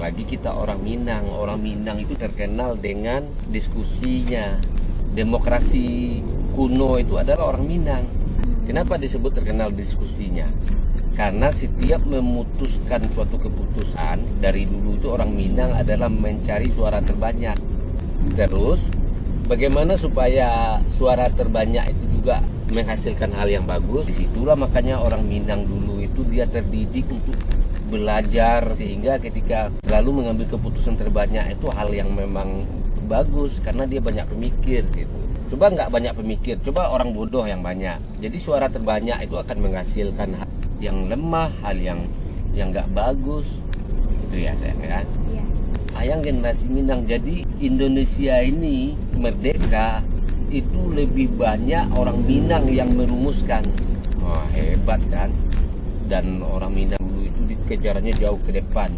apalagi kita orang Minang. Orang Minang itu terkenal dengan diskusinya. Demokrasi kuno itu adalah orang Minang. Kenapa disebut terkenal diskusinya? Karena setiap memutuskan suatu keputusan, dari dulu itu orang Minang adalah mencari suara terbanyak. Terus bagaimana supaya suara terbanyak itu juga menghasilkan hal yang bagus? Disitulah makanya orang Minang dulu itu dia terdidik untuk belajar, sehingga ketika lalu mengambil keputusan terbanyak itu hal yang memang bagus karena dia banyak pemikir gitu. Coba nggak banyak pemikir, coba orang bodoh yang banyak. Jadi suara terbanyak itu akan menghasilkan hal yang lemah, hal yang nggak bagus. Itu ya sayang ya. Iya. Sayang generasi Minang. Jadi Indonesia ini merdeka itu lebih banyak orang Minang yang merumuskan. Wah, hebat kan? Dan orang Minang dulu itu dikejarannya jauh ke depan.